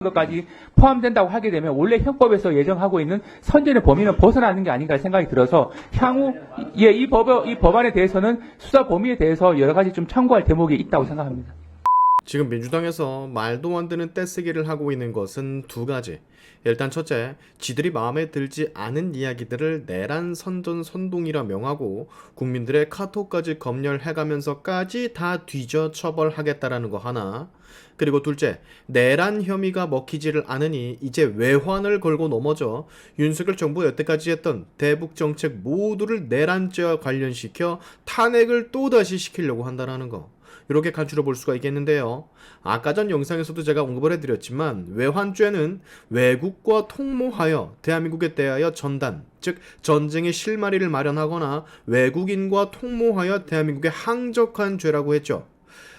것까지 포함된다고 하게 되면 원래 형법에서 예정하고 있는 선전의 범위는 벗어나는 게 아닌가 생각이 들어서 향후 이 법안에 대해서는 수사 범위에 대해서 여러 가지 좀 참고할 대목이 있다고 생각합니다. 지금 민주당에서 말도 안 되는 떼쓰기를 하고 있는 것은 두 가지. 일단 첫째, 지들이 마음에 들지 않은 이야기들을 내란 선전 선동이라 명하고 국민들의 카톡까지 검열해가면서까지 다 뒤져 처벌하겠다라는 거 하나. 그리고 둘째, 내란 혐의가 먹히지를 않으니 이제 외환을 걸고 넘어져 윤석열 정부가 여태까지 했던 대북 정책 모두를 내란죄와 관련시켜 탄핵을 또다시 시키려고 한다는 거. 이렇게 간추려 볼 수가 있겠는데요. 아까 전 영상에서도 제가 언급을 해드렸지만 외환죄는 외국과 통모하여 대한민국에 대하여 전단, 즉 전쟁의 실마리를 마련하거나 외국인과 통모하여 대한민국에 항적한 죄라고 했죠.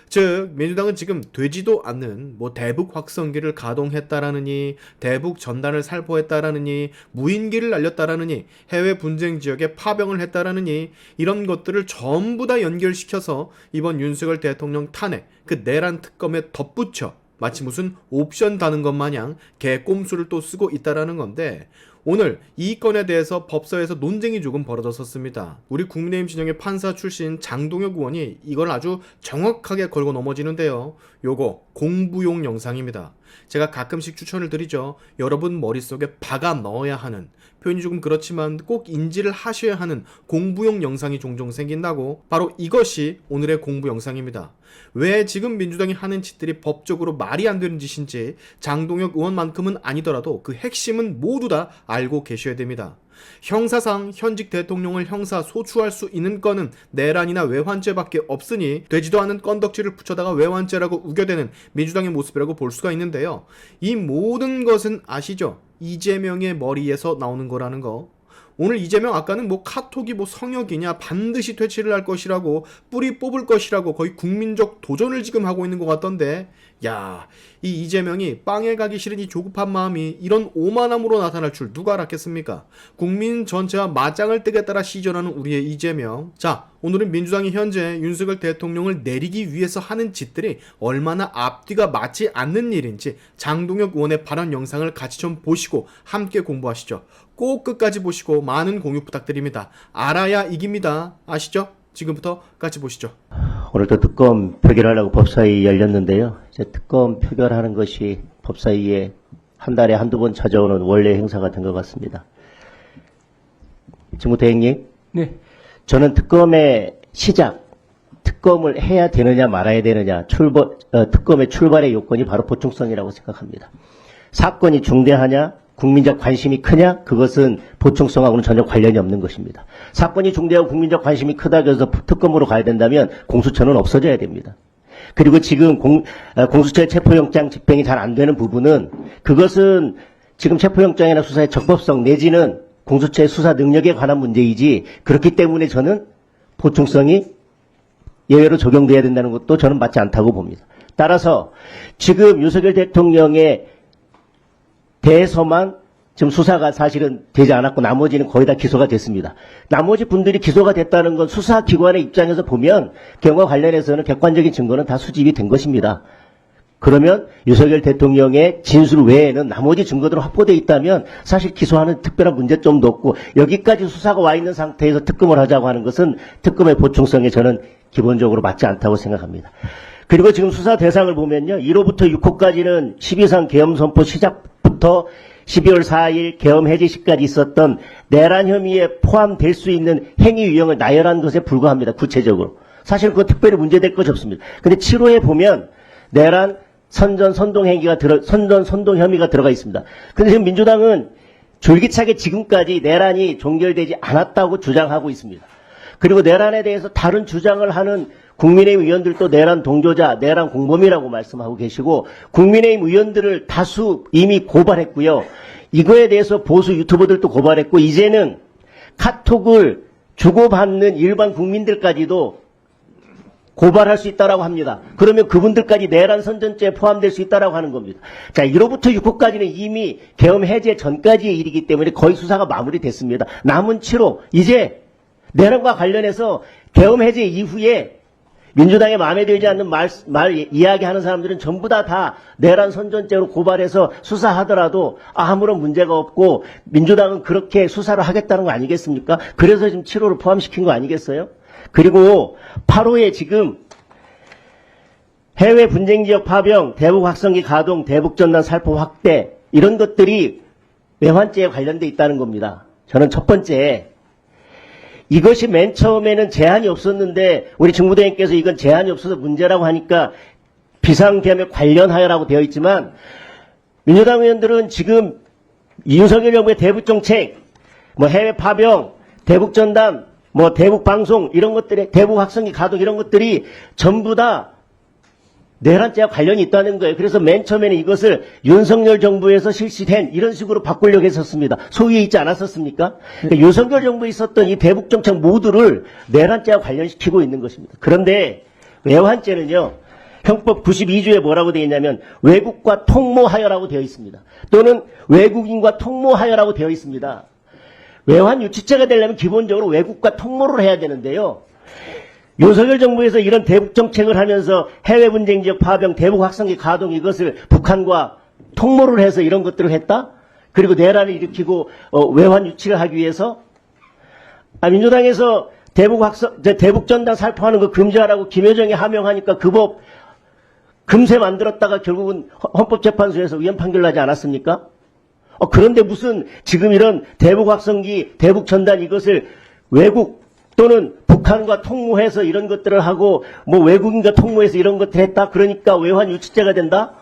즉 민주당은 지금 되지도 않는 대북 확성기를 가동했다라느니 대북 전단을 살포했다라느니 무인기를 날렸다라느니 해외 분쟁 지역에 파병을 했다라느니 이런 것들을 전부 다 연결시켜서 이번 윤석열 대통령 탄핵 그 내란 특검에 덧붙여 마치 무슨 옵션 다는 것 마냥 개꼼수를 또 쓰고 있다라는 건데 오늘 이 건에 대해서 법사위에서 논쟁이 조금 벌어졌었습니다. 우리 국민의힘 진영의 판사 출신 장동혁 의원이 이걸 아주 정확하게 걸고 넘어지는데요. 요거 공부용 영상입니다. 제가 가끔씩 추천을 드리죠. 여러분 머릿속에 박아 넣어야 하는, 표현이 조금 그렇지만 꼭 인지를 하셔야 하는 공부용 영상이 종종 생긴다고. 바로 이것이 오늘의 공부 영상입니다. 왜 지금 민주당이 하는 짓들이 법적으로 말이 안 되는 짓인지 장동혁 의원만큼은 아니더라도 그 핵심은 모두 다 알고 계셔야 됩니다. 형사상 현직 대통령을 형사 소추할 수 있는 건은 내란이나 외환죄밖에 없으니 되지도 않은 건덕지를 붙여다가 외환죄라고 우겨대는 민주당의 모습이라고 볼 수가 있는데요. 이 모든 것은 아시죠? 이재명의 머리에서 나오는 거라는 거. 오늘 이재명 아까는 카톡이 성역이냐 반드시 퇴치를 할 것이라고 뿌리 뽑을 것이라고 거의 국민적 도전을 지금 하고 있는 것 같던데 야, 이 이재명이 빵에 가기 싫은 이 조급한 마음이 이런 오만함으로 나타날 줄 누가 알았겠습니까? 국민 전체와 맞짱을 뜨겠다라 시전하는 우리의 이재명. 자, 오늘은 민주당이 현재 윤석열 대통령을 내리기 위해서 하는 짓들이 얼마나 앞뒤가 맞지 않는 일인지 장동혁 의원의 발언 영상을 같이 좀 보시고 함께 공부하시죠. 꼭 끝까지 보시고 많은 공유 부탁드립니다. 알아야 이깁니다. 아시죠? 지금부터 같이 보시죠. 오늘도 특검 표결하려고 법사위 열렸는데요. 이제 특검 표결하는 것이 법사위에 한 달에 한두 번 찾아오는 원래 행사가 된 것 같습니다. 직무 대행님. 네. 저는 특검의 시작, 특검을 해야 되느냐 말아야 되느냐, 특검의 출발의 요건이 바로 보충성이라고 생각합니다. 사건이 중대하냐, 국민적 관심이 크냐, 그것은 보충성하고는 전혀 관련이 없는 것입니다. 사건이 중대하고 국민적 관심이 크다고 해서 특검으로 가야 된다면 공수처는 없어져야 됩니다. 그리고 지금 공수처의 체포영장 집행이 잘 안 되는 부분은 그것은 지금 체포영장이나 수사의 적법성 내지는 공수처의 수사 능력에 관한 문제이지 그렇기 때문에 저는 보충성이 예외로 적용돼야 된다는 것도 저는 맞지 않다고 봅니다. 따라서 지금 윤석열 대통령의 대해서만 지금 수사가 사실은 되지 않았고 나머지는 거의 다 기소가 됐습니다. 나머지 분들이 기소가 됐다는 건 수사기관의 입장에서 보면 경우와 관련해서는 객관적인 증거는 다 수집이 된 것입니다. 그러면 윤석열 대통령의 진술 외에는 나머지 증거들은 확보되어 있다면 사실 기소하는 특별한 문제점도 없고 여기까지 수사가 와 있는 상태에서 특검을 하자고 하는 것은 특검의 보충성에 저는 기본적으로 맞지 않다고 생각합니다. 그리고 지금 수사 대상을 보면요. 1호부터 6호까지는 12상 계엄 선포 시작부터 12월 4일 계엄 해제 시까지 있었던 내란 혐의에 포함될 수 있는 행위 유형을 나열한 것에 불과합니다. 구체적으로. 사실 그건 특별히 문제될 것이 없습니다. 근데 7호에 보면 내란 선전 선동 혐의가 들어가 있습니다. 근데 지금 민주당은 졸기차게 지금까지 내란이 종결되지 않았다고 주장하고 있습니다. 그리고 내란에 대해서 다른 주장을 하는 국민의힘 의원들도 내란 동조자, 내란 공범이라고 말씀하고 계시고 국민의힘 의원들을 다수 이미 고발했고요. 이거에 대해서 보수 유튜버들도 고발했고 이제는 카톡을 주고받는 일반 국민들까지도 고발할 수 있다라고 합니다. 그러면 그분들까지 내란 선전죄에 포함될 수 있다라고 하는 겁니다. 자, 1호부터 6호까지는 이미 계엄 해제 전까지의 일이기 때문에 거의 수사가 마무리됐습니다. 남은 7호, 이제 내란과 관련해서 계엄 해제 이후에 민주당에 마음에 들지 않는 이야기하는 사람들은 전부 다 내란 선전죄로 고발해서 수사하더라도 아무런 문제가 없고 민주당은 그렇게 수사를 하겠다는 거 아니겠습니까? 그래서 지금 7호를 포함시킨 거 아니겠어요? 그리고 8호에 지금 해외 분쟁지역 파병, 대북 확성기 가동, 대북 전단 살포 확대 이런 것들이 외환죄에 관련돼 있다는 겁니다. 저는 첫 번째 이것이 맨 처음에는 제한이 없었는데 우리 정무대행께서 이건 제한이 없어서 문제라고 하니까 비상계엄에 관련하여라고 되어 있지만 민주당 의원들은 지금 윤석열 정부의 대북 정책, 뭐 해외 파병, 대북 전단, 뭐 대북 방송 이런 것들에 대북 확성기 가동 이런 것들이 전부 다 내란죄와 관련이 있다는 거예요. 그래서 맨 처음에는 이것을 윤석열 정부에서 실시된 이런 식으로 바꾸려고 했었습니다. 소위에 있지 않았었습니까? 그러니까 윤석열 정부에 있었던 이 대북 정책 모두를 내란죄와 관련시키고 있는 것입니다. 그런데 외환죄는요. 형법 92조에 뭐라고 되어 있냐면 외국과 통모하여라고 되어 있습니다. 또는 외국인과 통모하여라고 되어 있습니다. 외환 유치죄가 되려면 기본적으로 외국과 통모를 해야 되는데요. 윤석열 정부에서 이런 대북 정책을 하면서 해외 분쟁 지역 파병, 대북 확성기 가동 이것을 북한과 통모를 해서 이런 것들을 했다? 그리고 내란을 일으키고 외환 유치를 하기 위해서 민주당에서 대북 전단 살포하는 거 금지하라고 김여정이 하명하니까 그 법 금세 만들었다가 결국은 헌법재판소에서 위헌 판결 나지 않았습니까? 그런데 무슨 지금 이런 대북 확성기, 대북 전단 이것을 외국 또는 북한과 통모해서 이런 것들을 하고 뭐 외국인과 통모해서 이런 것들을 했다. 그러니까 외환 유치죄가 된다.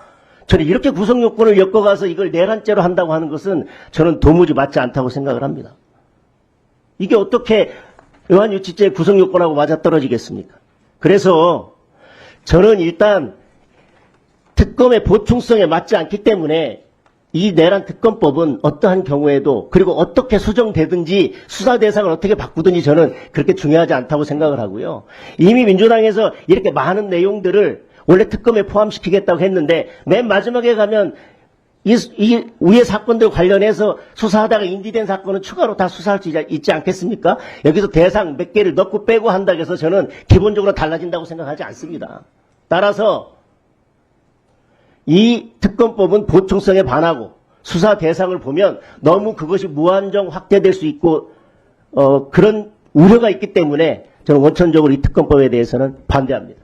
저는 이렇게 구성 요건을 엮어가서 이걸 내란죄로 한다고 하는 것은 저는 도무지 맞지 않다고 생각을 합니다. 이게 어떻게 외환 유치죄 구성 요건하고 맞아떨어지겠습니까? 그래서 저는 일단 특검의 보충성에 맞지 않기 때문에 이 내란 특검법은 어떠한 경우에도 그리고 어떻게 수정되든지 수사 대상을 어떻게 바꾸든지 저는 그렇게 중요하지 않다고 생각을 하고요. 이미 민주당에서 이렇게 많은 내용들을 원래 특검에 포함시키겠다고 했는데 맨 마지막에 가면 이 위의 사건들 관련해서 수사하다가 인지된 사건은 추가로 다 수사할 수 있지 않겠습니까? 여기서 대상 몇 개를 넣고 빼고 한다고 해서 저는 기본적으로 달라진다고 생각하지 않습니다. 따라서 이 특검법은 보충성에 반하고 수사 대상을 보면 너무 그것이 무한정 확대될 수 있고 그런 우려가 있기 때문에 저는 원천적으로 이 특검법에 대해서는 반대합니다.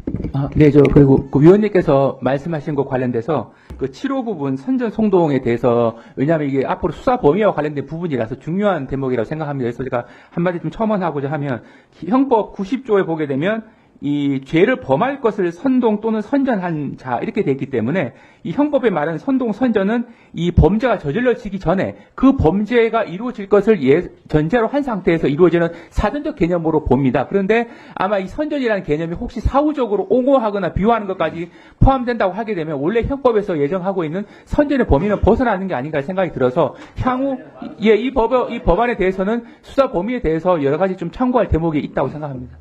네, 그리고 그 위원님께서 말씀하신 것 관련돼서 그 7호 부분 선전 송동에 대해서 왜냐하면 이게 앞으로 수사 범위와 관련된 부분이라서 중요한 대목이라고 생각합니다. 그래서 제가 한마디 좀 첨언하고자 하면 형법 90조에 보게 되면 이 죄를 범할 것을 선동 또는 선전한 자 이렇게 돼 있기 때문에 이 형법에 말하는 선동 선전은 이 범죄가 저질러지기 전에 그 범죄가 이루어질 것을 전제로 한 상태에서 이루어지는 사전적 개념으로 봅니다. 그런데 아마 이 선전이라는 개념이 혹시 사후적으로 옹호하거나 비유하는 것까지 포함된다고 하게 되면 원래 형법에서 예정하고 있는 선전의 범위는 벗어나는 게 아닌가 생각이 들어서 향후 이 법안에 대해서는 수사 범위에 대해서 여러 가지 좀 참고할 대목이 있다고 생각합니다.